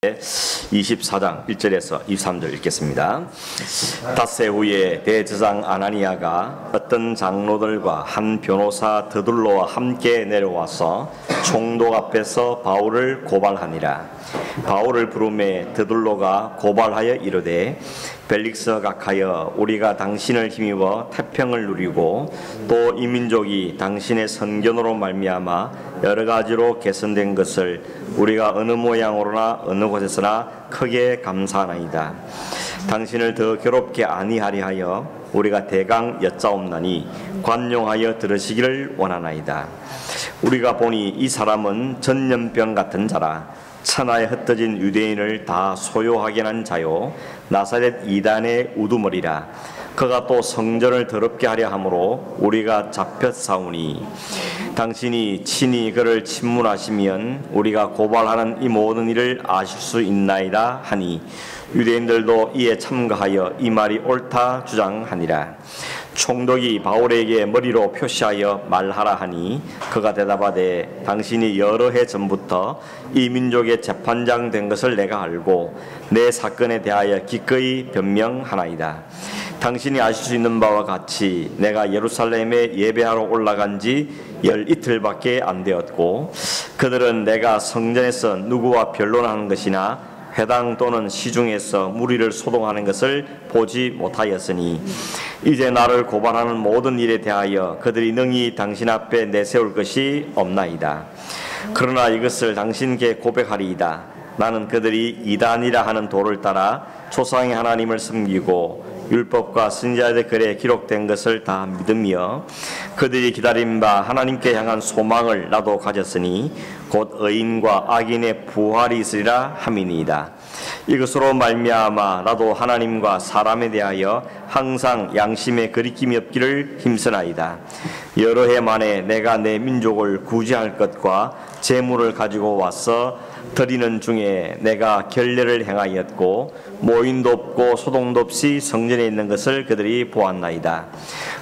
24장 1절에서 23절 읽겠습니다. 닷새 후에 대제사장 아나니아가 어떤 장로들과 한 변호사 드둘로와 함께 내려와서 총독 앞에서 바울을 고발하니라. 바울을 부르매 드둘로가 고발하여 이르되, 벨릭스 각하여, 우리가 당신을 힘입어 태평을 누리고 또 이 민족이 당신의 선견으로 말미암아 여러 가지로 개선된 것을 우리가 어느 모양으로나 어느 곳에서나 크게 감사하나이다. 당신을 더 괴롭게 아니하리 하여 우리가 대강 여짜옵나니 관용하여 들으시기를 원하나이다. 우리가 보니 이 사람은 전염병 같은 자라. 천하에 흩어진 유대인을 다 소요하게 한 자요, 나사렛 이단의 우두머리라. 그가 또 성전을 더럽게 하려 함으로 우리가 잡혔사오니, 당신이 친히 그를 친문하시면 우리가 고발하는 이 모든 일을 아실 수 있나이다 하니, 유대인들도 이에 참가하여 이 말이 옳다 주장하니라. 총독이 바울에게 머리로 표시하여 말하라 하니, 그가 대답하되, 당신이 여러 해 전부터 이 민족의 재판장 된 것을 내가 알고 내 사건에 대하여 기꺼이 변명하나이다. 당신이 아실 수 있는 바와 같이 내가 예루살렘에 예배하러 올라간 지 12일밖에 안 되었고, 그들은 내가 성전에서 누구와 변론하는 것이나 회당 또는 시중에서 무리를 소동하는 것을 보지 못하였으니, 이제 나를 고발하는 모든 일에 대하여 그들이 능히 당신 앞에 내세울 것이 없나이다. 그러나 이것을 당신께 고백하리이다. 나는 그들이 이단이라 하는 도를 따라 조상의 하나님을 섬기고 율법과 선지자의 글에 기록된 것을 다 믿으며 그들이 기다린 바 하나님께 향한 소망을 나도 가졌으니 곧 의인과 악인의 부활이 있으리라 함이니이다. 이것으로 말미암아 나도 하나님과 사람에 대하여 항상 양심에 거리낌이 없기를 힘쓰나이다. 여러 해 만에 내가 내 민족을 구제할 것과 재물을 가지고 와서 드리는 중에 내가 결례를 행하였고 모인도 없고 소동도 없이 성전에 있는 것을 그들이 보았나이다.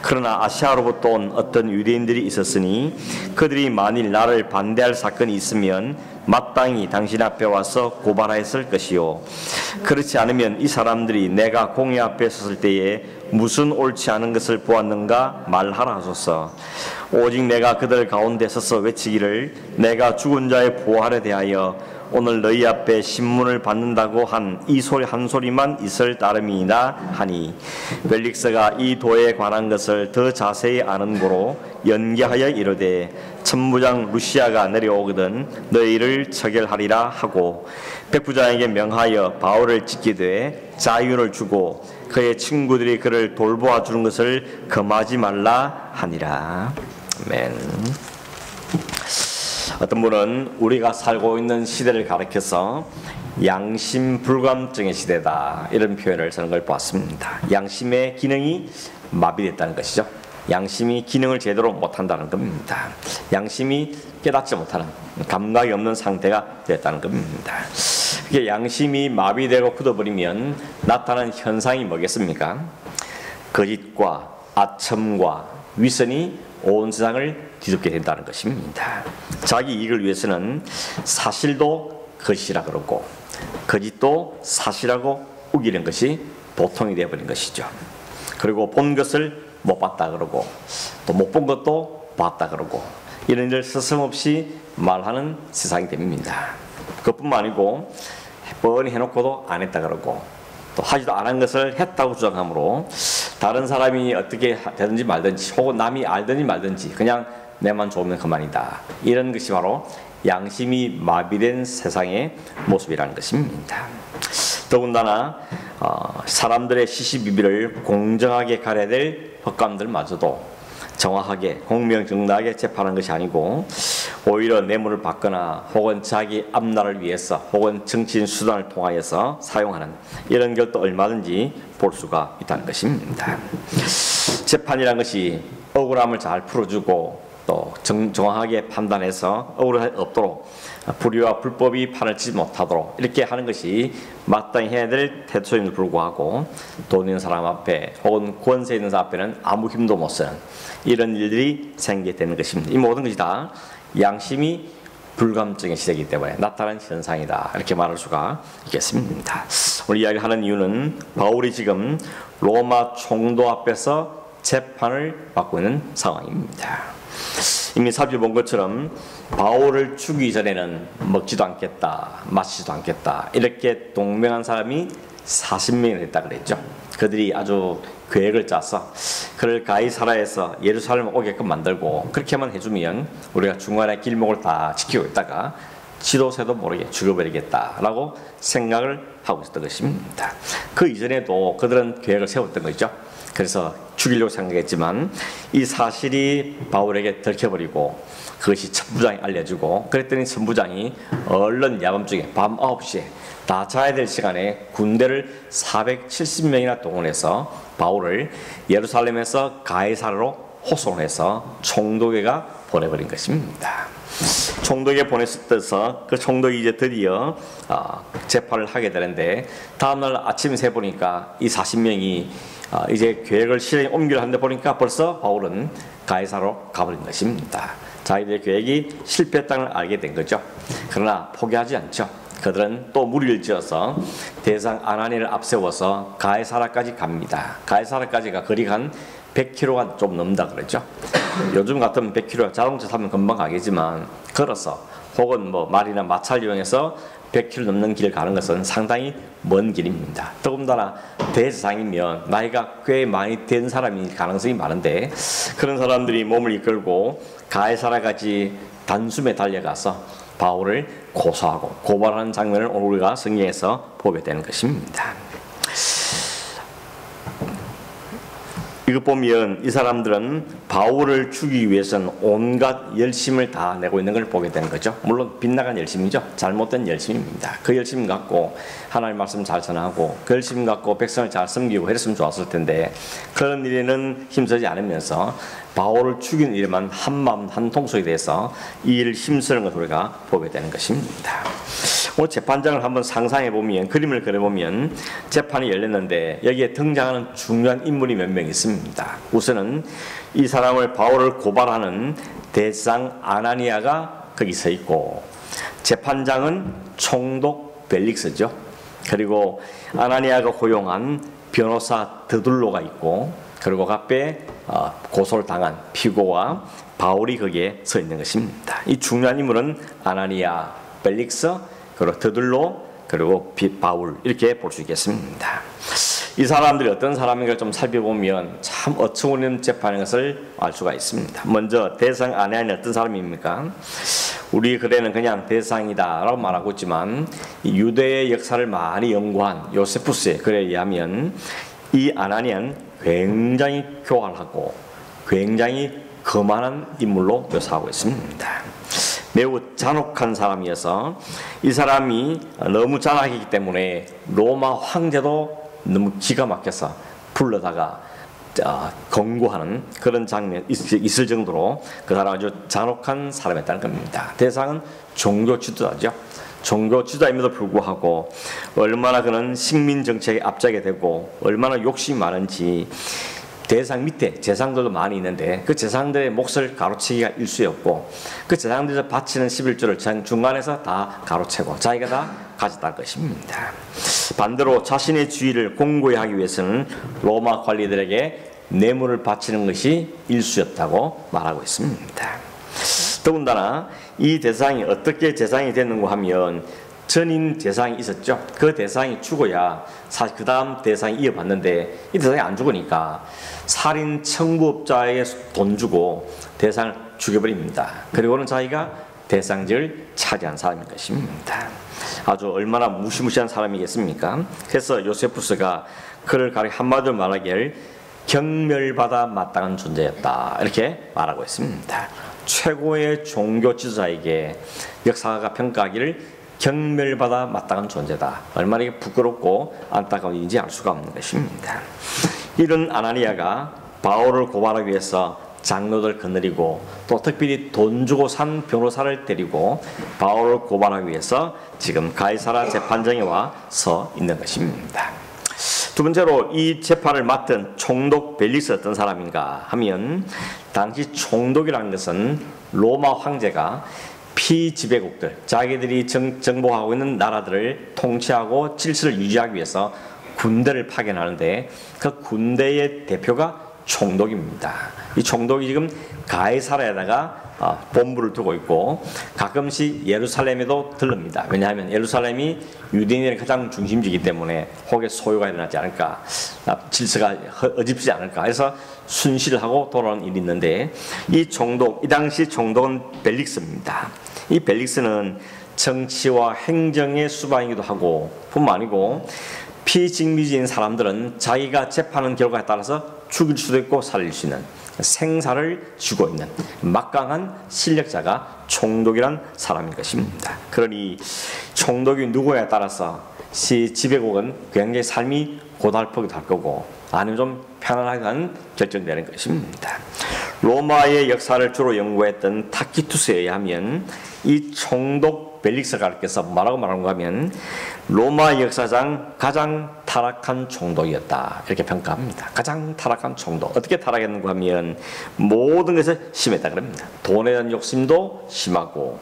그러나 아시아로부터 온 어떤 유대인들이 있었으니 그들이 만일 나를 반대할 사건이 있으면 마땅히 당신 앞에 와서 고발하였을 것이요, 그렇지 않으면 이 사람들이 내가 공회 앞에 섰을 때에 무슨 옳지 않은 것을 보았는가 말하라 하소서. 오직 내가 그들 가운데 서서 외치기를, 내가 죽은 자의 부활에 대하여 오늘 너희 앞에 신문을 받는다고 한 이 소리 한 소리만 있을 따름이나 하니, 벨릭스가 이 도에 관한 것을 더 자세히 아는 고로 연기하여 이르되, 천부장 루시아가 내려오거든 너희를 처결하리라 하고 백부장에게 명하여 바울을 지키되 자유를 주고 그의 친구들이 그를 돌보아 주는 것을 금하지 말라 하니라. 아멘. 어떤 분은 우리가 살고 있는 시대를 가리켜서 양심 불감증의 시대다, 이런 표현을 쓰는 걸 보았습니다. 양심의 기능이 마비됐다는 것이죠. 양심이 기능을 제대로 못한다는 겁니다. 양심이 깨닫지 못하는, 감각이 없는 상태가 됐다는 겁니다. 이게 양심이 마비되고 굳어버리면 나타나는 현상이 뭐겠습니까? 거짓과 아첨과 위선이 온 세상을 뒤덮게 된다는 것입니다. 자기 이익을 위해서는 사실도 거짓이라 그러고 거짓도 사실하고 우기는 것이 보통이 되어버린 것이죠. 그리고 본 것을 못 봤다 그러고 또 못 본 것도 봤다 그러고 이런 일을 서슴없이 말하는 세상이 됩니다. 그것뿐만 아니고 뻔히 해놓고도 안 했다 그러고 또 하지도 않은 것을 했다고 주장하므로 다른 사람이 어떻게 되든지 말든지 혹은 남이 알든지 말든지 그냥 내만 좋으면 그만이다, 이런 것이 바로 양심이 마비된 세상의 모습이라는 것입니다. 더군다나 사람들의 시시비비를 공정하게 가려야 될 법관들마저도 정확하게 공명정당하게 재판하는 것이 아니고 오히려 뇌물을 받거나 혹은 자기 앞날을 위해서 혹은 정치인 수단을 통하여서 사용하는 이런 것도 얼마든지 볼 수가 있다는 것입니다. 재판이라는 것이 억울함을 잘 풀어주고 또 정확하게 판단해서 억울함이 없도록 불의와 불법이 판을 치지 못하도록 이렇게 하는 것이 마땅히 해야 될 태도임에도 불구하고 돈 있는 사람 앞에 혹은 권세 있는 사람 앞에는 아무 힘도 못 쓰는 이런 일들이 생기게 되는 것입니다. 이 모든 것이 다 양심이 불감증의 시대이기 때문에 나타난 현상이다, 이렇게 말할 수가 있겠습니다. 오늘 이야기하는 이유는 바울이 지금 로마 총독 앞에서 재판을 받고 있는 상황입니다. 이미 살펴본 것처럼 바울을 죽이기 전에는 먹지도 않겠다, 마시지도 않겠다, 이렇게 동맹한 사람이 40명이 됐다 그랬죠. 그들이 아주 계획을 짜서 그를 가이사라에서 예루살렘 오게끔 만들고, 그렇게만 해주면 우리가 중간에 길목을 다 지키고 있다가 지도새도 모르게 죽여버리겠다라고 생각을 하고 있었던 것입니다. 그 이전에도 그들은 계획을 세웠던 거죠. 그래서 죽이려고 생각했지만 이 사실이 바울에게 들켜버리고 그것이 천부장이 알려주고, 그랬더니 천부장이 얼른 야밤중에 밤 9시에 다 자야 될 시간에 군대를 470명이나 동원해서 바울을 예루살렘에서 가이사라로 호송해서 총독에게 보내버린 것입니다. 총독에 보냈을 그 총독이 이제 드디어 재판을 하게 되는데, 다음날 아침에 새 보니까 이 40명이 이제 계획을 실행에 옮기려 하는데 보니까 벌써 바울은 가이사라로 가버린 것입니다. 자기들의 계획이 실패했다는 걸 알게 된 거죠. 그러나 포기하지 않죠. 그들은 또 무리를 지어서 대상 아나니를 앞세워서 가이사라까지 갑니다. 가이사라까지가 거리가 한 100km가 좀 넘는다 그러죠. 요즘 같으면 100km 자동차 타면 금방 가겠지만 걸어서 혹은 뭐 말이나 마차를 이용해서 100km 넘는 길을 가는 것은 상당히 먼 길입니다. 더군다나 대제사장이면 나이가 꽤 많이 된 사람일 가능성이 많은데, 그런 사람들이 몸을 이끌고 가이사라까지 단숨에 달려가서 바울을 고소하고 고발하는 장면을 오늘 우리가 성경에서 보게 되는 것입니다. 이거 보면 이 사람들은 바울을 죽이기 위해서는 온갖 열심을 다 내고 있는 걸 보게 되는 거죠. 물론 빗나간 열심이죠. 잘못된 열심입니다. 그 열심 갖고 하나님 말씀 잘 전하고 그 열심 갖고 백성을 잘 섬기고 했으면 좋았을 텐데, 그런 일에는 힘쓰지 않으면서 바울을 죽이는 일에만 한마음 한통속이 돼서 이 일을 힘쓰는 것을 우리가 보게 되는 것입니다. 오늘 재판장을 한번 상상해 보면, 그림을 그려보면 재판이 열렸는데 여기에 등장하는 중요한 인물이 몇 명 있습니다. 우선은 이 사람을, 바울을 고발하는 대상 아나니아가 거기 서 있고, 재판장은 총독 벨릭스죠. 그리고 아나니아가 고용한 변호사 드둘로가 있고, 그리고 그 앞에 고소를 당한 피고와 바울이 거기에 서 있는 것입니다. 이 중요한 인물은 아나니아, 벨릭스, 그리고 드둘로, 그리고 바울, 이렇게 볼 수 있겠습니다. 이 사람들이 어떤 사람인가 좀 살펴보면 참 어처구니없는 재판인 것을 알 수가 있습니다. 먼저 대상 아나니아는 어떤 사람입니까? 우리 글에는 그냥 대상이다 라고 말하고 있지만, 유대의 역사를 많이 연구한 요세푸스의 글에 의하면 이 아나니아는 굉장히 교활하고 굉장히 거만한 인물로 묘사하고 있습니다. 매우 잔혹한 사람이어서 이 사람이 너무 잔악이기 때문에 로마 황제도 너무 기가 막혀서 불러다가 권고하는 그런 장면이 있을 정도로 그 사람은 아주 잔혹한 사람이었다는 겁니다. 대상은 종교 지도자죠. 종교 지도자임에도 불구하고 얼마나 그는 식민 정책에 앞서게 되고 얼마나 욕심이 많은지, 대상 밑에 재상들도 많이 있는데 그 재상들의 몫을 가로채기가 일쑤였고, 그 재상들에서 바치는 11조를 중간에서 다 가로채고 자기가 다 가졌다는 것입니다. 반대로 자신의 주의를 공고히 하기 위해서는 로마 관리들에게 뇌물을 바치는 것이 일쑤였다고 말하고 있습니다. 더군다나 이 대상이 어떻게 대상이 됐는가 하면, 전인 대상이 있었죠. 그 대상이 죽어야 사실 그 다음 대상이 이어받는데, 이 대상이 안 죽으니까 살인 청부업자에게 돈 주고 대상을 죽여버립니다. 그리고는 자기가 대상직을 차지한 사람인 것입니다. 아주 얼마나 무시무시한 사람이겠습니까? 그래서 요세푸스가 그를 가리켜 한마디로 말하기를 경멸받아 마땅한 존재였다, 이렇게 말하고 있습니다. 최고의 종교 지도자에게 역사가 평가하기를 경멸받아 마땅한 존재다. 얼마나 이게 부끄럽고 안타까운 일인지 알 수가 없는 것입니다. 이런 아나니아가 바울을 고발하기 위해서 장로들 거느리고, 또 특별히 돈 주고 산 변호사를 데리고 바울을 고발하기 위해서 지금 가이사라 재판정에 와서 있는 것입니다. 두 번째로 이 재판을 맡은 총독 벨릭스 어떤 사람인가 하면, 당시 총독이라는 것은 로마 황제가 피지배국들, 자기들이 정복하고 있는 나라들을 통치하고 질서를 유지하기 위해서 군대를 파견하는데 그 군대의 대표가 총독입니다. 이 총독이 지금 가이사랴에다가 본부를 두고 있고 가끔씩 예루살렘에도 들릅니다. 왜냐하면 예루살렘이 유대인의 가장 중심지이기 때문에 혹에 소요가 일어나지 않을까, 질서가 어집지 않을까 해서 순시를 하고 돌아오는 일이 있는데, 이 총독, 이 당시 총독은 벨릭스입니다. 이 벨릭스는 정치와 행정의 수반이기도 하고 뿐만 아니고 피직미지인 사람들은 자기가 재판한 결과에 따라서 죽일 수도 있고 살릴 수 있는 생사를 쥐고 있는 막강한 실력자가 총독이란 사람인 것입니다. 그러니 총독이 누구에 따라서 지배국은 굉장히 삶이 고달프기도 할 거고 아니면 좀 편안하게 하는 결정되는 것입니다. 로마의 역사를 주로 연구했던 타키투스에 의하면 이 총독 벨릭스가께서 뭐라고 말하는가 하면 로마 역사상 가장 타락한 총독이었다, 이렇게 평가합니다. 가장 타락한 총독. 어떻게 타락했는가 하면 모든 것에 심했다 그럽니다. 돈에 대한 욕심도 심하고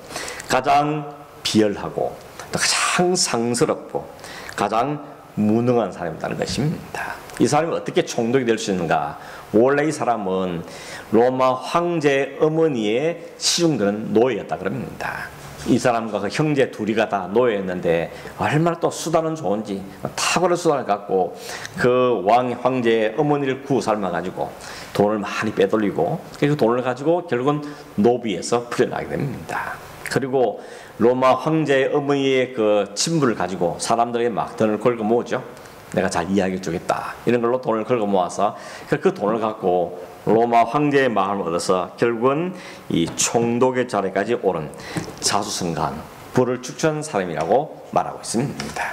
가장 비열하고 또 가장 상스럽고 가장 무능한 사람이라는 것입니다. 이 사람이 어떻게 총독이 될 수 있는가? 원래 이 사람은 로마 황제 어머니의 시중드는 노예였다 그럽니다. 이 사람과 그 형제 둘이가 다 노예였는데 얼마나 또 수단은 좋은지 탁월한 수단을 갖고 그 황제의 어머니를 구워 삶아가지고 돈을 많이 빼돌리고 그 돈을 가지고 결국은 노비에서 풀려나게 됩니다. 그리고 로마 황제의 어머니의 그 친부를 가지고 사람들에게 막 돈을 걸고 모으죠. 내가 잘 이야기해 주겠다, 이런 걸로 돈을 걸고 모아서 그 돈을 갖고 로마 황제의 마음을 얻어서 결국은 이 총독의 자리까지 오른 자수성가한 부를 축적한 사람이라고 말하고 있습니다.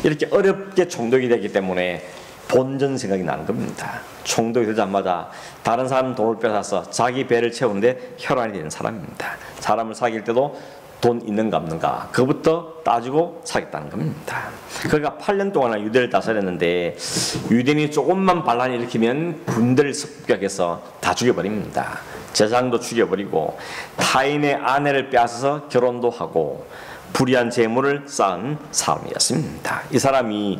이렇게 어렵게 총독이 되기 때문에 본전 생각이 나는 겁니다. 총독이 되자마자 다른 사람 돈을 뺏어서 자기 배를 채우는데 혈안이 되는 사람입니다. 사람을 사귈 때도 돈 있는가 없는가 그것부터 따지고 사겠다는 겁니다. 그러니까 8년 동안 유대를 다스렸는데 유대인이 조금만 반란을 일으키면 군대를 습격해서 다 죽여버립니다. 재상도 죽여버리고 타인의 아내를 빼앗아서 결혼도 하고 불의한 재물을 쌓은 사람이었습니다. 이 사람이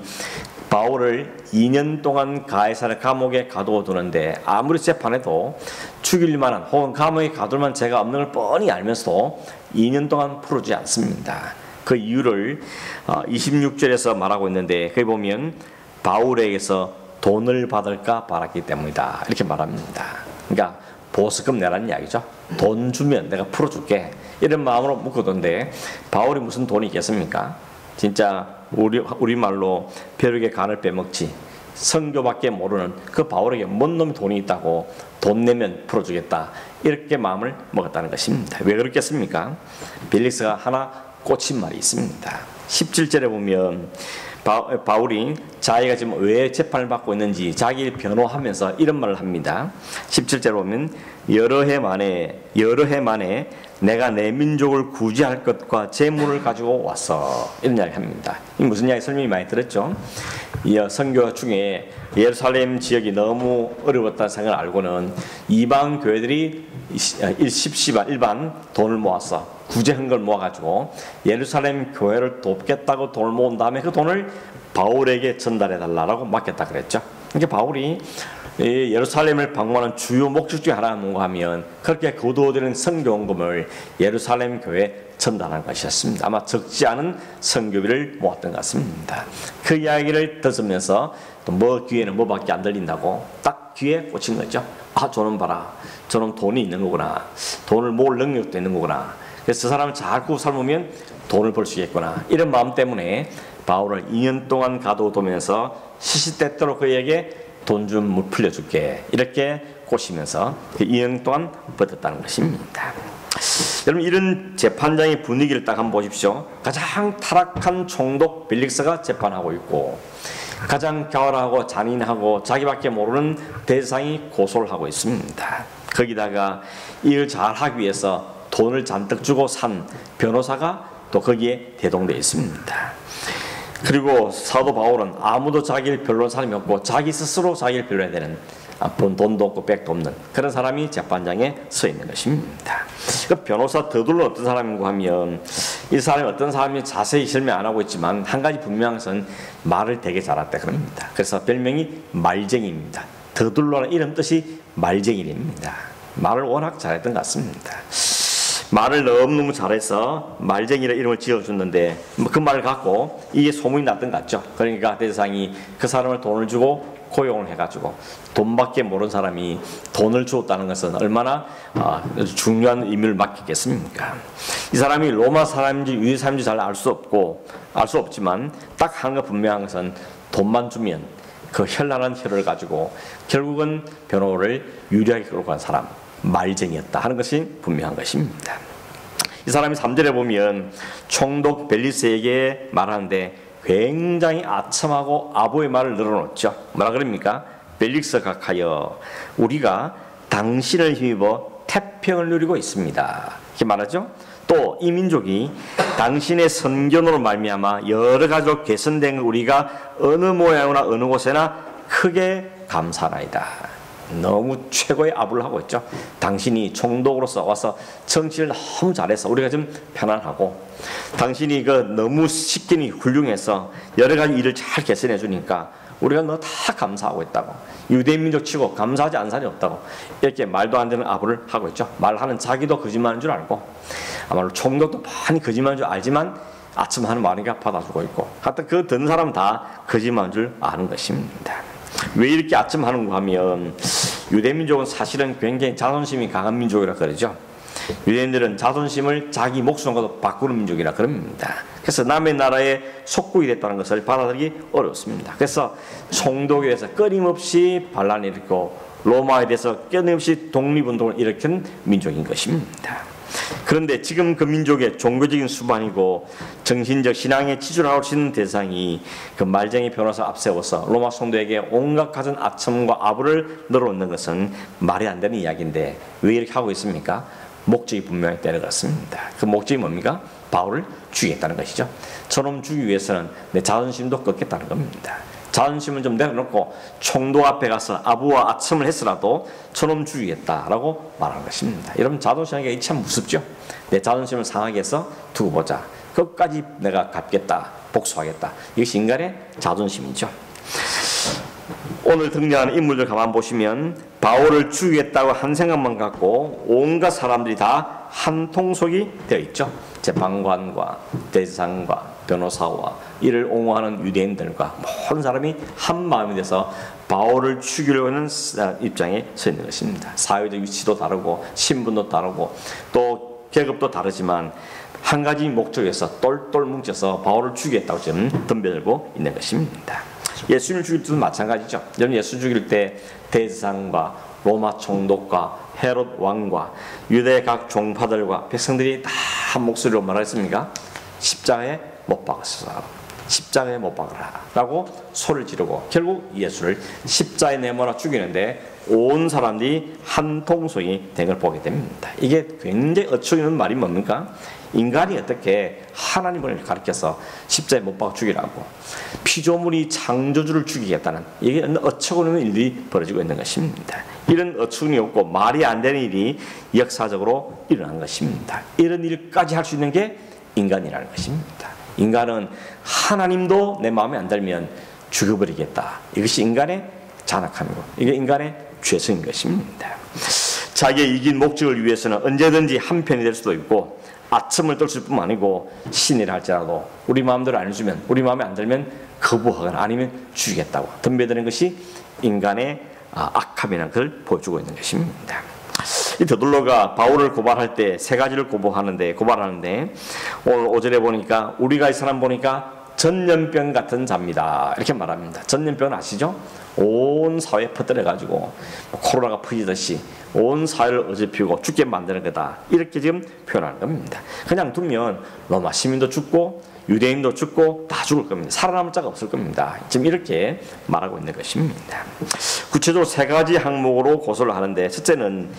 바울을 2년 동안 가이사랴 감옥에 가둬두는데 아무리 재판해도 죽일 만한 혹은 감옥에 가둘 만한 죄가 없는 걸 뻔히 알면서도 2년 동안 풀어주지 않습니다. 그 이유를 26절에서 말하고 있는데 거기 보면 바울에게서 돈을 받을까 바랐기 때문이다, 이렇게 말합니다. 그러니까 보석금 내라는 이야기죠. 돈 주면 내가 풀어줄게, 이런 마음으로 묶어둔데 바울이 무슨 돈이 있겠습니까? 진짜 우리말로 벼룩의 간을 빼먹지 선교밖에 모르는 그 바울에게 뭔 놈이 돈이 있다고 돈 내면 풀어주겠다, 이렇게 마음을 먹었다는 것입니다. 왜 그렇겠습니까? 벨릭스가 하나 꽂힌 말이 있습니다. 17절에 보면 바울이 자기가 지금 왜 재판을 받고 있는지 자기를 변호하면서 이런 말을 합니다. 17절에 보면 여러 해 만에 내가 내 민족을 구제할 것과 재물을 가지고 왔어, 이런 이야기 합니다. 이 무슨 이야기 설명이 많이 들었죠. 이 선교 중에 예루살렘 지역이 너무 어려웠다는 생각을 알고는 이방 교회들이 일반 돈을 모아서 구제한 걸 모아가지고 예루살렘 교회를 돕겠다고 돈을 모은 다음에 그 돈을 바울에게 전달해 달라고 맡겼다 그랬죠. 그러니까 바울이 예루살렘을 방문하는 주요 목적 중에 하나가 뭔가 하면 그렇게 거두어들인 선교원금을 예루살렘 교회에 전달한 것이었습니다. 아마 적지 않은 선교비를 모았던 것 같습니다. 그 이야기를 들으면서 또 뭐 귀에는 뭐밖에 안 들린다고 딱 귀에 꽂힌 거죠. 아, 저놈 봐라, 저놈 돈이 있는 거구나, 돈을 모을 능력도 있는 거구나, 그래서 저 사람을 잘 구워 삶으면 돈을 벌 수 있겠구나, 이런 마음 때문에 바울을 2년 동안 가둬두면서 시시때때로 그에게 돈 좀 풀려줄게, 이렇게 꼬시면서 그 2년 동안 버텼다는 것입니다. 여러분, 이런 재판장의 분위기를 딱 한번 보십시오. 가장 타락한 총독 벨릭스가 재판하고 있고 가장 교활하고 잔인하고 자기밖에 모르는 대상이 고소를 하고 있습니다. 거기다가 일을 잘하기 위해서 돈을 잔뜩 주고 산 변호사가 또 거기에 대동되어 있습니다. 그리고 사도 바울은 아무도 자기를 변론하는 사람이 없고 자기 스스로 자기를 변론해야 되는 번 돈도 없고 백도 없는 그런 사람이 재판장에 서 있는 것입니다. 그 변호사 더둘러 어떤 사람인가 하면 이 사람이 어떤 사람이 자세히 설명 안 하고 있지만 한 가지 분명한 것은 말을 되게 잘했다 그럽니다. 그래서 별명이 말쟁이입니다. 더둘러는 이름 뜻이 말쟁이입니다. 말을 워낙 잘했던 것 같습니다. 말을 너무너무 잘해서 말쟁이라 이름을 지어줬는데 그 말을 갖고 이게 소문이 났던 것 같죠. 그러니까 대제사장이 그 사람을 돈을 주고 고용을 해가지고 돈밖에 모르는 사람이 돈을 주었다는 것은 얼마나 중요한 의미를 맡기겠습니까? 이 사람이 로마 사람인지 유대 사람인지 잘 알 수 없고 알 수 없지만 딱 한 거 분명한 것은 돈만 주면 그 현란한 혀를 가지고 결국은 변호를 유리하게 끌고 간 사람 말쟁이였다 하는 것이 분명한 것입니다. 이 사람이 3절에 보면 총독 벨리스에게 말하는데 굉장히 아첨하고 아부의 말을 늘어놓죠. 뭐라 그럽니까? 벨릭스 각하여 우리가 당신을 힘입어 태평을 누리고 있습니다. 이렇게 말하죠. 또 이 민족이 당신의 선견으로 말미암아 여러 가지로 개선된 걸 우리가 어느 모양이나 어느 곳에나 크게 감사하나이다. 너무 최고의 아부를 하고 있죠. 당신이 총독으로서 와서 정치를 너무 잘해서 우리가 좀 편안하고 당신이 너무 식견이 훌륭해서 여러 가지 일을 잘 개선해 주니까 우리가 너 다 감사하고 있다고. 유대민족 치고 감사하지 않은 사람이 없다고. 이렇게 말도 안 되는 아부를 하고 있죠. 말하는 자기도 거짓말인 줄 알고 아마 총독도 많이 거짓말인 줄 알지만 아침 하는 말이니까 받아주고 있고 하여튼 그 듣는 사람은 다 거짓말인 줄 아는 것입니다. 왜 이렇게 아첨하는가 하면 유대민족은 사실은 굉장히 자존심이 강한 민족이라 그러죠. 유대인들은 자존심을 자기 목숨과도 바꾸는 민족이라 그럽니다. 그래서 남의 나라에 속국이 됐다는 것을 받아들이기 어렵습니다. 그래서 총독에서 끊임없이 반란을 일으키고 로마에 대해서 끊임없이 독립운동을 일으킨 민족인 것입니다. 그런데 지금 그 민족의 종교적인 수반이고 정신적 신앙에 치졸하시는 대상이 그 말쟁이 변호사 앞세워서 로마 성도에게 온갖 갖은 아첨과 아부를 늘어놓는 것은 말이 안 되는 이야기인데 왜 이렇게 하고 있습니까? 목적이 분명히 내려갔습니다. 그 목적이 뭡니까? 바울을 죽이겠다는 것이죠. 저놈 죽이기 위해서는 내 자존심도 꺾겠다는 겁니다. 자존심을 좀 내려놓고 총독 앞에 가서 아부와 아첨을 했으라도 저놈 죽이겠다라고 말하는 것입니다. 여러분 자존심이 참 무섭죠. 내 자존심을 상하게 해서 두고 보자. 끝까지 내가 갚겠다. 복수하겠다. 이것이 인간의 자존심이죠. 오늘 등장하는 인물들 가만 보시면 바울을 죽이겠다고 한 생각만 갖고 온갖 사람들이 다 한 통속이 되어 있죠. 재판관과 대제사장과 변호사와 이를 옹호하는 유대인들과 모든 사람이 한 마음이 돼서 바울을 죽이려고 하는 입장에 서 있는 것입니다. 사회적 위치도 다르고 신분도 다르고 또 계급도 다르지만 한 가지 목적에서 똘똘 뭉쳐서 바울을 죽이겠다고 지금 덤벼들고 있는 것입니다. 예수님을 죽일 때도 마찬가지죠. 여러분 예수 죽일 때 대제사장과 로마 총독과 헤롯 왕과 유대 각 종파들과 백성들이 다 한 목소리로 말했습니까? 십자가에 못 박으소서. 십자가에 못 박으라 라고 소리를 지르고 결국 예수를 십자가에 내몰아 죽이는데 온 사람들이 한 통속이 된 걸 보게 됩니다. 이게 굉장히 어처구니없는 말이 뭡니까? 인간이 어떻게 하나님을 가르쳐서 십자가에 못 박아 죽이라고 피조물이 창조주를 죽이겠다는 이게 어처구니없는 일이 벌어지고 있는 것입니다. 이런 어처구니없고 말이 안 되는 일이 역사적으로 일어난 것입니다. 이런 일까지 할 수 있는 게 인간이라는 것입니다. 인간은 하나님도 내 마음에 안 들면 죽여버리겠다. 이것이 인간의 잔악함이고 이게 인간의 죄성인 것입니다. 자기의 이긴 목적을 위해서는 언제든지 한편이 될 수도 있고 아첨을 떨칠 뿐만 아니고 신이라 할지라도 우리 마음대로 안 해주면 우리 마음에 안 들면 거부하거나 아니면 죽이겠다고 덤벼드는 것이 인간의 악함이라는 걸 보여주고 있는 것입니다. 이 더둘러가 바울을 고발할 때 세 가지를 고발하는데 오늘 5절에 보니까 우리가 이 사람 보니까 전염병 같은 자입니다. 이렇게 말합니다. 전염병은 아시죠? 온 사회에 퍼뜨려가지고 코로나가 퍼지듯이 온 사회를 어지피고 죽게 만드는 거다. 이렇게 지금 표현하는 겁니다. 그냥 두면 로마 시민도 죽고 유대인도 죽고 다 죽을 겁니다. 살아남을 자가 없을 겁니다. 지금 이렇게 말하고 있는 것입니다. 구체적으로 세 가지 항목으로 고소를 하는데 첫째는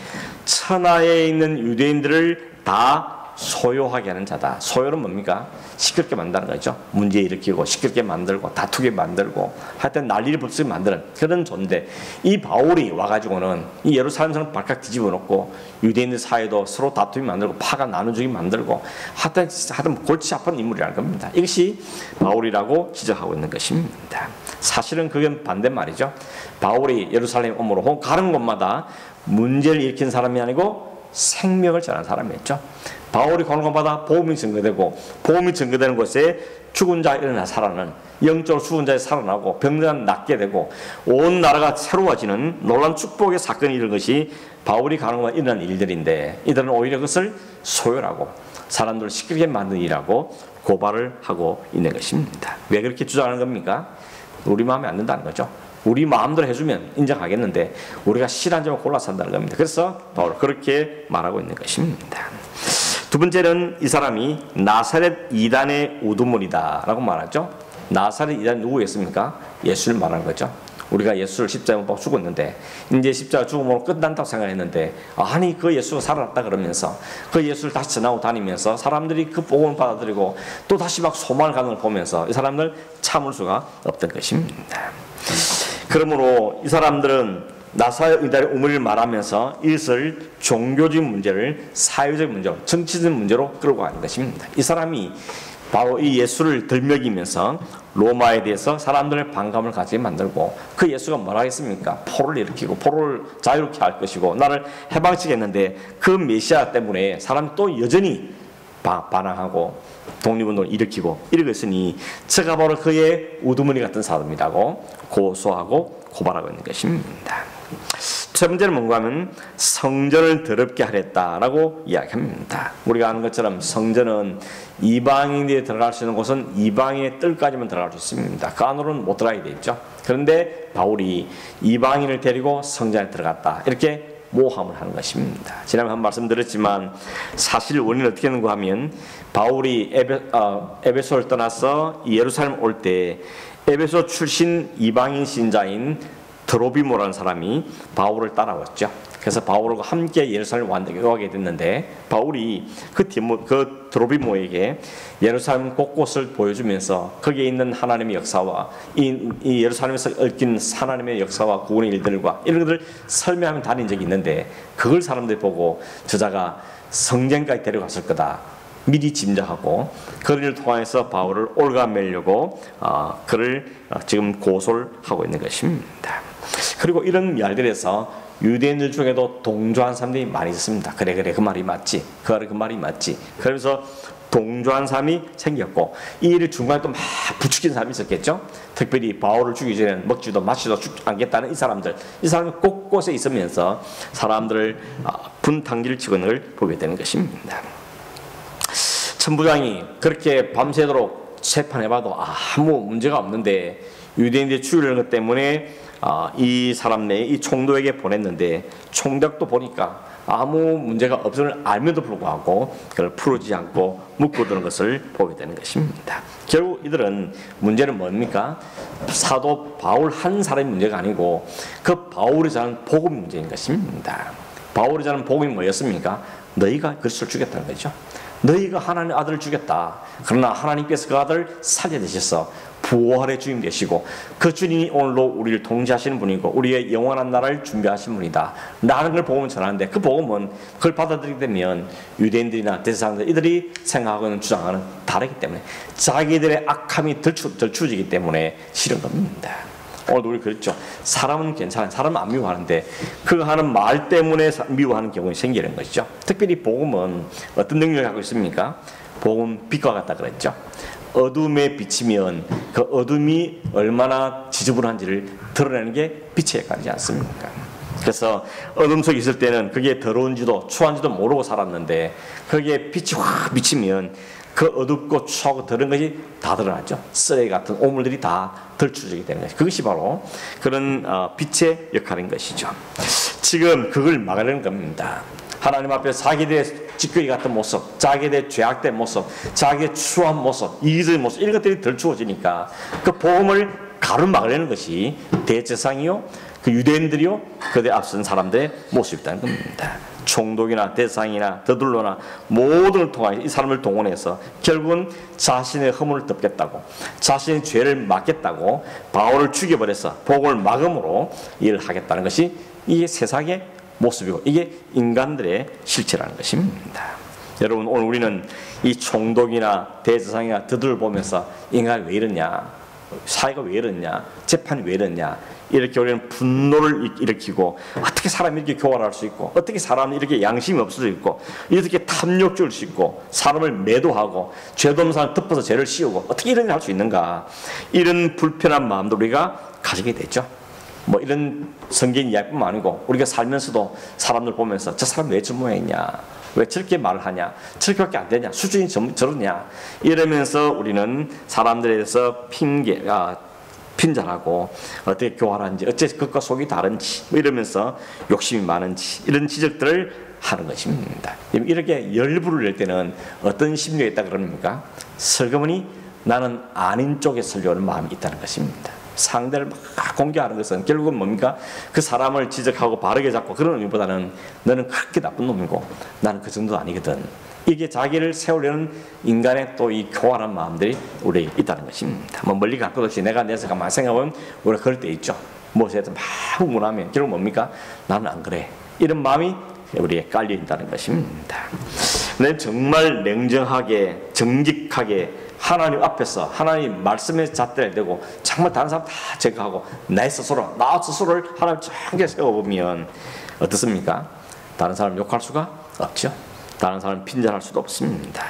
천하에 있는 유대인들을 다 소요하게 하는 자다. 소요는 뭡니까? 시끄럽게 만드는 거죠. 문제 일으키고 시끄럽게 만들고 다투게 만들고 하여튼 난리를 붙이게 만드는 그런 존재. 이 바울이 와가지고는 이 예루살렘을 발칵 뒤집어 놓고 유대인들 사이도 서로 다툼이 만들고 파가 나누기 만들고 하여튼 골치 아픈 인물이라는 겁니다. 이것이 바울이라고 지적하고 있는 것입니다. 사실은 그건 반대말이죠. 바울이 예루살렘 오므로 가는 곳마다 문제를 일으킨 사람이 아니고 생명을 전하는 사람이었죠. 바울이 가는 곳마다 복음이 증거되고 복음이 증거되는 곳에 죽은 자 일어나 살아나는 영적으로 죽은 자에 살아나고 병든 낫게 되고 온 나라가 새로워지는 놀라운 축복의 사건이 이런 것이 바울이 가는 곳마다 일어나는 일들인데 이들은 오히려 그것을 소멸하고 사람들을 시끄럽게 만드는 일이라고 고발을 하고 있는 것입니다. 왜 그렇게 주장하는 겁니까? 우리 마음에 안 든다는 거죠. 우리 마음대로 해주면 인정하겠는데 우리가 싫어하는 점을 골라서 한다는 겁니다. 그래서 바울 그렇게 말하고 있는 것입니다. 두 번째는 이 사람이 나사렛 이단의 우두머리다 라고 말하죠. 나사렛 이단 누구였습니까? 예수를 말하는 거죠. 우리가 예수를 십자가에 못 박아 죽었는데 이제 십자가 죽음으로 끝난다고 생각했는데 아니 그 예수가 살아났다 그러면서 그 예수를 다시 전하고 다니면서 사람들이 그 복음을 받아들이고 또 다시 막 소망을 갖는 걸 보면서 이 사람들 참을 수가 없던 것입니다. 그러므로 이 사람들은 나사렛 이단의 우물을 말하면서 이것을 종교적인 문제를 사회적인 문제로 정치적인 문제로 끌고 가는 것입니다. 이 사람이 바로 이 예수를 들먹이면서 로마에 대해서 사람들의 반감을 가지게 만들고 그 예수가 뭐라 했습니까? 포로를 일으키고 포로를 자유롭게 할 것이고 나를 해방시켰는데 그 메시아 때문에 사람이 또 여전히 반항하고 독립운동을 일으키고 이러고 있으니 저가 바로 그의 우두머리 같은 사람이라고 고소하고 고발하고 있는 것입니다. 세 번째는 뭔가 하면 성전을 더럽게 하랬다라고 이야기합니다. 우리가 아는 것처럼 성전은 이방인들이 들어갈 수 있는 곳은 이방인의 뜰까지만 들어갈 수 있습니다. 그 안으로는 못 들어가게 돼 있죠. 그런데 바울이 이방인을 데리고 성전에 들어갔다 이렇게 모함을 하는 것입니다. 지난번에 한 말씀 드렸지만 사실 원인은 어떻게 하는가 하면 바울이 에베소를 떠나서 예루살렘 올 때 에베소 출신 이방인 신자인 드로비모라는 사람이 바울을 따라왔죠. 그래서 바울과 함께 예루살렘 와게 됐는데 바울이 그 드로비모에게 예루살렘 곳곳을 보여주면서 거기에 있는 하나님의 역사와 이 예루살렘에서 얽힌 하나님의 역사와 구원의 일들과 이런 것들을 설명하며 다닌 적이 있는데 그걸 사람들이 보고 저자가 성전까지 데려갔을 거다 미리 짐작하고 그런 일을 통해서 바울을 올가매려고 그를 지금 고소를 하고 있는 것입니다. 그리고 이런 말들에서 유대인들 중에도 동조한 사람들이 많이 있습니다. 그래 그 말이 맞지. 그 말이 맞지. 그러면서 동조한 사람이 생겼고 이 일을 중간에 또 막 부추긴 사람이 있었겠죠. 특별히 바울을 죽이기 전에는 먹지도 마시지도 않겠다는 이 사람들. 이 사람이 곳곳에 있으면서 사람들을 분탕질을 치고 있는 걸 보게 되는 것입니다. 천부장이 그렇게 밤새도록 재판해봐도 아무 문제가 없는데 유대인들이 죽이려는 것 때문에 이 사람 내에 이 총독에게 보냈는데 총독도 보니까 아무 문제가 없음을 알면도 불구하고 그걸 풀지 않고 묶어두는 것을 보게 되는 것입니다. 결국 이들은 문제는 뭡니까? 사도 바울 한 사람의 문제가 아니고 그 바울이 전하는 복음 문제인 것입니다. 바울이 전하는 복음이 뭐였습니까? 너희가 그리스도를 죽였다는 거죠. 너희가 하나님의 아들을 죽였다. 그러나 하나님께서 그 아들을 살려내셔서 부활의 주님 되시고 그 주님이 오늘로 우리를 통치하시는 분이고 우리의 영원한 나라를 준비하신 분이다 라는 걸 복음을 전하는데 그 복음은 그걸 받아들이게 되면 유대인들이나 대제사장들 이들이 생각하고 있는 주장과는 다르기 때문에 자기들의 악함이 덜추어지기 때문에 싫은 겁니다. 오늘도 우리 그랬죠. 사람은 괜찮아요. 사람은 안 미워하는데 그거 하는 말 때문에 미워하는 경우가 생기는 것이죠. 특별히 복음은 어떤 능력을 갖고 있습니까? 복음은 빛과 같다 그랬죠. 어둠에 비치면 그 어둠이 얼마나 지저분한지를 드러내는 게 빛의 역할이지 않습니까? 그래서 어둠 속에 있을 때는 그게 더러운지도 추한지도 모르고 살았는데 거기에 빛이 확 비치면 그 어둡고 추하고 더러운 것이 다 드러나죠. 쓰레기 같은 오물들이 다 덜추어지게 되는 것이 그것이 바로 그런 빛의 역할인 것이죠. 지금 그걸 막으려는 겁니다. 하나님 앞에 자기들의 찌꺼기 같은 모습, 자기들의 죄악된 모습, 자기의 추한 모습, 이기적인 모습 이런 것들이 덜 주어지니까 그 복음을 가로막으려는 것이 대제사장이요, 그 유대인들이요, 그들에 앞선 사람들의 모습이라는 겁니다. 총독이나 대제사장이나 더둘로나 모든을 통하여 이 사람을 동원해서 결국은 자신의 허물을 덮겠다고, 자신의 죄를 막겠다고 바울을 죽여버려서 복음을 막음으로 일을 하겠다는 것이 이게 세상의 모습이고, 이게 인간들의 실체라는 것입니다. 여러분, 오늘 우리는 이 총독이나 대제사장이나 더둘을 보면서 인간이 왜 이러냐, 사회가 왜 이러냐, 재판이 왜 이러냐, 이렇게 우리는 분노를 일으키고, 어떻게 사람이 이렇게 교활할 수 있고, 어떻게 사람이 이렇게 양심이 없을 수 있고, 이렇게 탐욕줄 수 있고, 사람을 매도하고 죄도 없는 사람을 덮어서 죄를 씌우고, 어떻게 이런 일 할 수 있는가, 이런 불편한 마음도 우리가 가지게 되죠. 뭐 이런 성경 이야기뿐만 아니고 우리가 살면서도 사람들 보면서 저 사람 왜 저 모양이냐, 왜 저렇게 말을 하냐, 저렇게밖에 안 되냐, 수준이 저러냐, 이러면서 우리는 사람들에 대해서 핀잔하고 어떻게 교활한지, 어째 겉과 속이 다른지, 뭐 이러면서 욕심이 많은지, 이런 지적들을 하는 것입니다. 이렇게 열불을 낼 때는 어떤 심리가 있다 그럽니까? 슬그머니 나는 아닌 쪽에 서려는 마음이 있다는 것입니다. 상대를 막 공격하는 것은 결국은 뭡니까? 그 사람을 지적하고 바르게 잡고 그런 의미보다는 너는 그렇게 나쁜 놈이고 나는 그 정도 아니거든, 이게 자기를 세우려는 인간의 또 이 교활한 마음들이 우리에 있다는 것입니다. 뭐 멀리 갈 것 없이 내가 내서 가만히 생각하면 우리가 그럴 때 있죠. 무엇에서 막 흥분하면 결국 뭡니까? 나는 안 그래, 이런 마음이 우리에 깔려 있다는 것입니다. 근데 정말 냉정하게 정직하게 하나님 앞에서 하나님 말씀에 잣대를 대고 정말 다른 사람 다 제거하고 나 스스로를 하나님 정확하게 세워보면 어떻습니까? 다른 사람 욕할 수가 없죠. 다른 사람 핀잔할 수도 없습니다.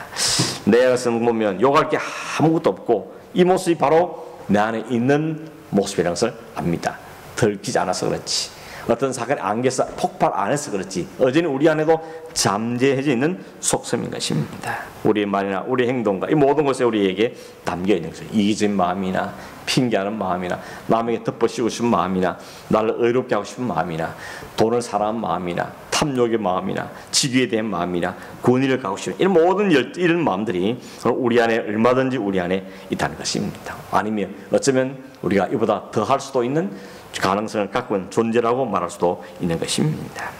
내 안에서 보면 욕할 게 아무것도 없고 이 모습이 바로 내 안에 있는 모습이라는 것을 압니다. 들키지 않아서 그렇지, 어떤 사건의 안개에서 폭발 안 해서 그렇지, 여전히 우리 안에도 잠재해져 있는 속셈인 것입니다. 우리의 말이나 우리의 행동과 이 모든 것에 우리에게 담겨 있는 것이죠. 이기적인 마음이나 핑계하는 마음이나 남에게 덮어씌우고 싶은 마음이나 나를 의롭게 하고 싶은 마음이나 돈을 사랑하는 마음이나 탐욕의 마음이나 지위에 대한 마음이나 권위를 갖고 싶은 이런 모든 이런 마음들이 우리 안에 얼마든지 우리 안에 있다는 것입니다. 아니면 어쩌면 우리가 이보다 더 할 수도 있는 가능성을 갖고 있는 존재라고 말할 수도 있는 것입니다.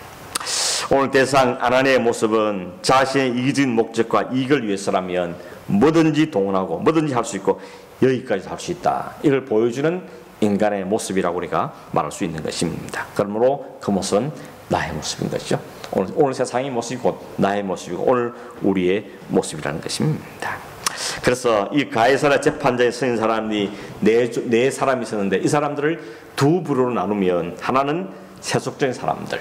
오늘 대상 아나니아의 모습은 자신의 이기적인 목적과 이익을 위해서라면 뭐든지 동원하고 뭐든지 할 수 있고 여기까지 할 수 있다, 이걸 보여주는 인간의 모습이라고 우리가 말할 수 있는 것입니다. 그러므로 그 모습은 나의 모습인 것이죠. 오늘 세상의 모습이 곧 나의 모습이고 오늘 우리의 모습이라는 것입니다. 그래서 이 가이사랴 재판장에 서인 사람이 네 사람이 있었는데 이 사람들을 두 부류로 나누면, 하나는 세속적인 사람들,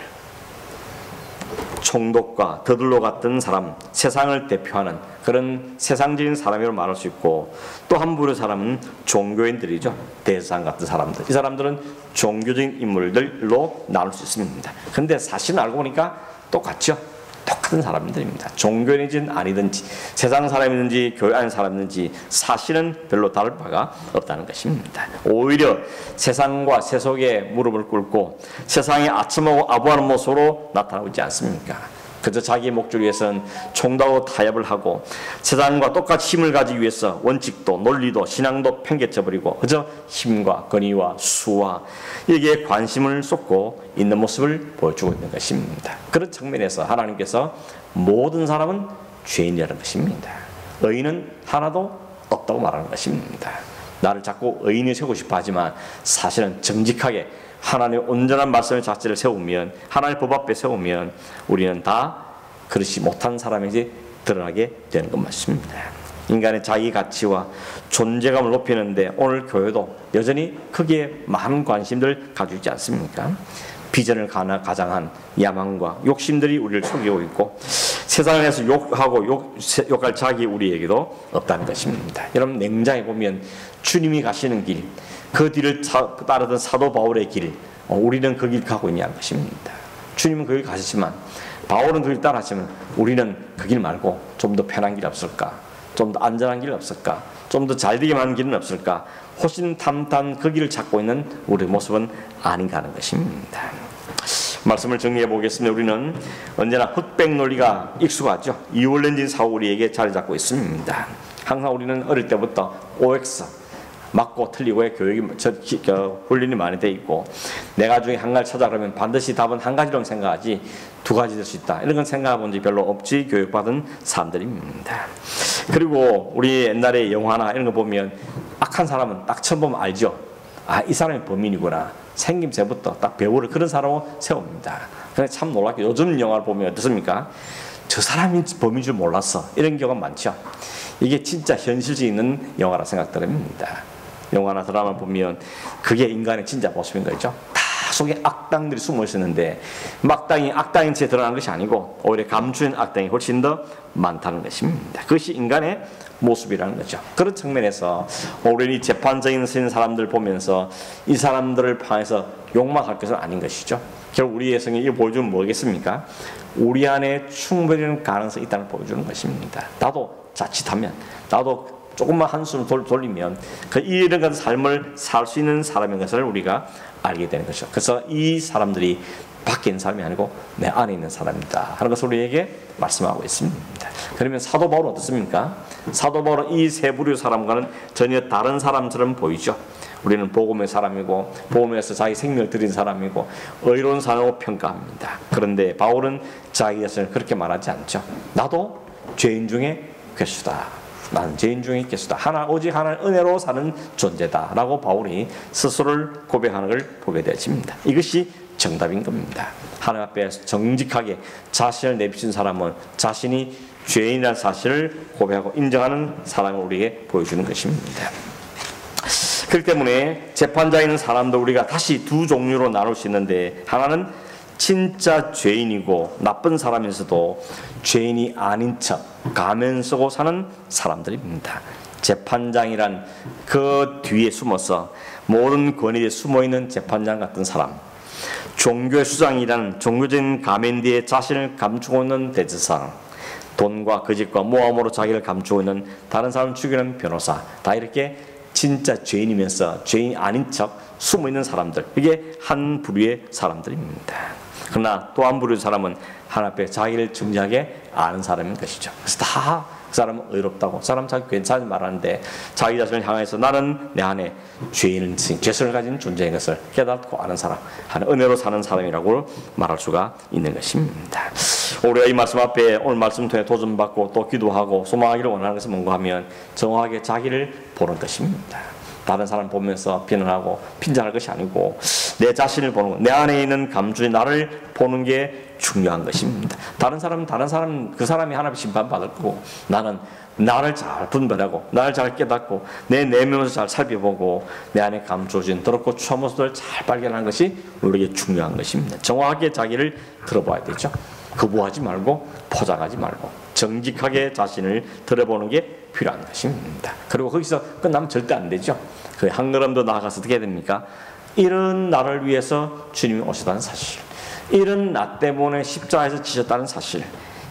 총독과 더둘로 같은 사람, 세상을 대표하는 그런 세상적인 사람이라고 말할 수 있고, 또 한 부류 사람은 종교인들이죠. 대제사장 같은 사람들, 이 사람들은 종교적인 인물들로 나눌 수 있습니다. 그런데 사실은 알고 보니까 똑같죠. 똑같은 사람들입니다. 종교인이든 아니든지 세상 사람이든지 교회 안에 사람이든지 사실은 별로 다를 바가 없다는 것입니다. 오히려 세상과 세속에 무릎을 꿇고 세상에 아첨하고 아부하는 모습으로 나타나고 있지 않습니까? 그저 자기의 목적을 위해서는 총독하고 타협을 하고 세상과 똑같이 힘을 가지기 위해서 원칙도 논리도 신앙도 팽개쳐버리고 그저 힘과 권위와 수와 여기에 관심을 쏟고 있는 모습을 보여주고 있는 것입니다. 그런 측면에서 하나님께서 모든 사람은 죄인이라는 것입니다. 의인은 하나도 없다고 말하는 것입니다. 나를 자꾸 의인이 세우고 싶어 하지만 사실은 정직하게 하나님의 온전한 말씀의 자체를 세우면, 하나님의 법 앞에 세우면 우리는 다 그렇지 못한 사람에게 드러나게 되는 것 맞습니다. 인간의 자기 가치와 존재감을 높이는데 오늘 교회도 여전히 거기에 많은 관심들을 가지고 있지 않습니까? 비전을 가장한 야망과 욕심들이 우리를 속이고 있고 세상에서 욕하고 욕할 자기 우리에게도 없다는 것입니다. 여러분, 냉장에 보면 주님이 가시는 길, 그 뒤를 따르던 사도 바울의 길, 우리는 그 길 가고 있냐는 것입니다. 주님은 그 길 가셨지만 바울은 그 길 따라하시면 우리는 그 길 말고 좀 더 편한 길 없을까? 좀 더 안전한 길 없을까? 좀 더 잘되게 하는 길은 없을까? 호신탐탐 그 길을 찾고 있는 우리의 모습은 아닌가 하는 것입니다. 말씀을 정리해 보겠습니다. 우리는 언제나 흑백 논리가 익숙하죠. 이원론진 사고 우리에게 자리 잡고 있습니다. 항상 우리는 어릴 때부터 OX, 맞고 틀리고의 교육이 훈련이 많이 돼 있고 내가 중에 한 가지 찾아 그러면 반드시 답은 한 가지로 생각하지 두 가지 될 수 있다. 이런 건 생각해 본 적이 별로 없지 교육받은 사람들입니다. 그리고 우리 옛날에 영화나 이런 거 보면 악한 사람은 딱 처음 보면 알죠. 아, 이 사람이 범인이구나. 생김새부터 딱 배우를 그런 사람으로 세웁니다. 근데 참 놀랍게 요즘 영화를 보면 어떻습니까? 저 사람이 범인인 줄 몰랐어. 이런 경우가 많죠. 이게 진짜 현실적이 있는 영화라 생각됩니다. 영화나 드라마 보면 그게 인간의 진짜 모습인 거죠. 다 속에 악당들이 숨어 있었는데 악당이 악당인 채 드러나는 것이 아니고 오히려 감추인 악당이 훨씬 더 많다는 것입니다. 그것이 인간의 모습이라는 거죠. 그런 측면에서 우리 재판정에 서는 사람들 보면서 이 사람들을 향해서 욕망할 것은 아닌 것이죠. 결국 우리의 성이 이거 보여주면 뭐겠습니까? 우리 안에 충분히 가능성이 있다는 걸 보여주는 것입니다. 나도 자칫하면 나도 조금만 한숨을 돌리면 이런 같은 삶을 살 수 있는 사람인 것을 우리가 알게 되는 것이죠. 그래서 이 사람들이 밖에 있는 사람이 아니고 내 안에 있는 사람이다 하는 것을 우리에게 말씀하고 있습니다. 그러면 사도 바울은 어떻습니까? 사도 바울은 이 세 부류 사람과는 전혀 다른 사람처럼 보이죠. 우리는 복음의 사람이고 복음에서 자기 생명을 드린 사람이고 의로운 사람으로 평가합니다. 그런데 바울은 자기 자신을 그렇게 말하지 않죠. 나도 죄인 중에 괴수다. 나는 죄인 중에 괴수다. 오직 하나님 은혜로 사는 존재다 라고 바울이 스스로를 고백하는 걸 보게 되어집니다. 이것이 정답인 겁니다. 하나님 앞에 정직하게 자신을 내비친 사람은 자신이 죄인이라는 사실을 고백하고 인정하는 사람을 우리에게 보여주는 것입니다. 그렇기 때문에 재판자에 있는 사람도 우리가 다시 두 종류로 나눌 수 있는데 하나는 진짜 죄인이고 나쁜 사람에서도 죄인이 아닌 척 가면 쓰고 사는 사람들입니다. 재판장이란 그 뒤에 숨어서 모든 권위에 숨어있는 재판장 같은 사람, 종교의 수장이란 종교적인 가면 뒤에 자신을 감추고 있는 대제사장, 돈과 거짓과 모함으로 자기를 감추고 있는 다른 사람을 죽이는 변호사, 다 이렇게 진짜 죄인이면서 죄인이 아닌 척 숨어있는 사람들, 이게 한 부류의 사람들입니다. 그러나 또 한 부류의 사람은 하나님 앞에 자기를 정직하게 아는 사람인 것이죠. 그래서 다 그 사람은 의롭다고, 그 사람 자기 괜찮은 말하는데 자기 자신을 향해서 나는 내 안에 죄성을 가진 존재인 것을 깨닫고 아는 사람, 하는 은혜로 사는 사람이라고 말할 수가 있는 것입니다. 우리가 이 말씀 앞에 오늘 말씀 통해 도전받고 또 기도하고 소망하기를 원하는 것은 뭔가 하면 정확하게 자기를 보는 것입니다. 다른 사람 보면서 비난하고 핀잔할 것이 아니고 내 자신을 보는 것, 내 안에 있는 감추인 나를 보는 게 중요한 것입니다. 다른 사람 그 사람이 하나님 심판받을 거고 나는 나를 잘 분별하고 나를 잘 깨닫고 내 내면에서 잘 살펴보고 내 안에 감춰진 더럽고 추한 모습을 잘 발견하는 것이 우리에게 중요한 것입니다. 정확하게 자기를 들어봐야 되죠. 거부하지 말고 포장하지 말고 정직하게 자신을 들어보는 게 필요한 것입니다. 그리고 거기서 끝나면 절대 안 되죠. 그 한 걸음 더 나아가서 어떻게 됩니까? 이런 나를 위해서 주님이 오셨다는 사실, 이런 나 때문에 십자가에서 지셨다는 사실,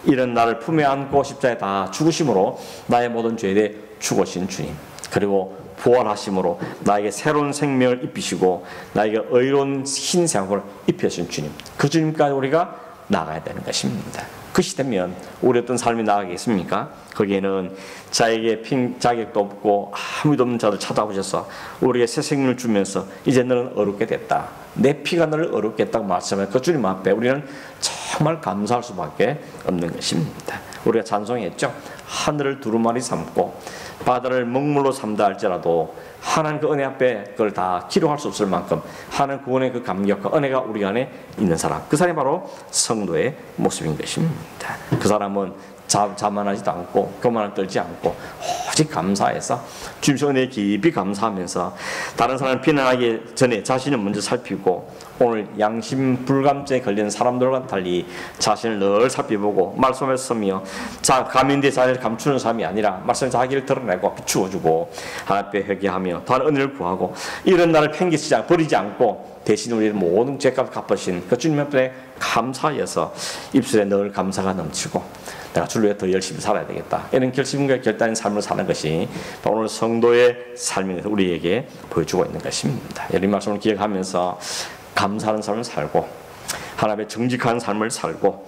이런 나를 품에 안고 십자가에 다 죽으심으로 나의 모든 죄에 대해 죽으신 주님, 그리고 부활하심으로 나에게 새로운 생명을 입히시고 나에게 의로운 신생活을 입히신 주님, 그 주님까지 우리가 나가야 되는 것입니다. 그것이 되면 우리 어떤 삶이 나가겠습니까? 거기에는 자에게 자격도 없고 아무도 없는 자들 찾아오셔서 우리에게 새 생명을 주면서 이제 너는 어렵게 됐다, 내 피가 너를 어렵게 했다고 말씀하는 그 주님 앞에 우리는 정말 감사할 수밖에 없는 것입니다. 우리가 찬송했죠. 하늘을 두루마리 삼고 바다를 먹물로 삼다 할지라도 하나님 그 은혜 앞에 그걸 다 기록할 수 없을 만큼 하나님 구원의 그 감격과 은혜가 우리 안에 있는 사람, 그 사람이 바로 성도의 모습인 것입니다. 그 사람은 자만하지도 않고 교만을 떨지 않고 오직 감사해서 주님의 은혜에 깊이 감사하면서 다른 사람을 비난하기 전에 자신을 먼저 살피고 오늘 양심 불감증에 걸리는 사람들과 달리 자신을 늘 살펴보고 말씀을 쓰며 가면대 자신을 감추는 사람이 아니라 말씀에 자기를 드러내고 비추어주고 하나님 앞에 회개하며 다른 은혜를 구하고 이런 나를 팽개치지 버리지 않고 대신 우리의 모든 죄값을 갚으신 그 주님 앞에 감사해서 입술에 늘 감사가 넘치고 내가 주를 위해 더 열심히 살아야 되겠다, 이런 결심과 결단의 삶을 사는 것이 오늘 성도의 삶에서 우리에게 보여주고 있는 것입니다. 이 말씀을 기억하면서 감사하는 삶을 살고 하나님의 정직한 삶을 살고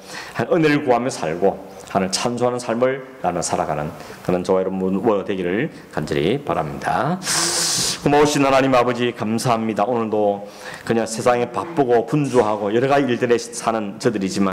은혜를 구하며 살고 하나님을 찬송하는 삶을 나눠 살아가는 그런 저와 여러분 되기를 간절히 바랍니다. 고마우신 하나님 아버지 감사합니다. 오늘도 그냥 세상에 바쁘고 분주하고 여러 가지 일들에 사는 저들이지만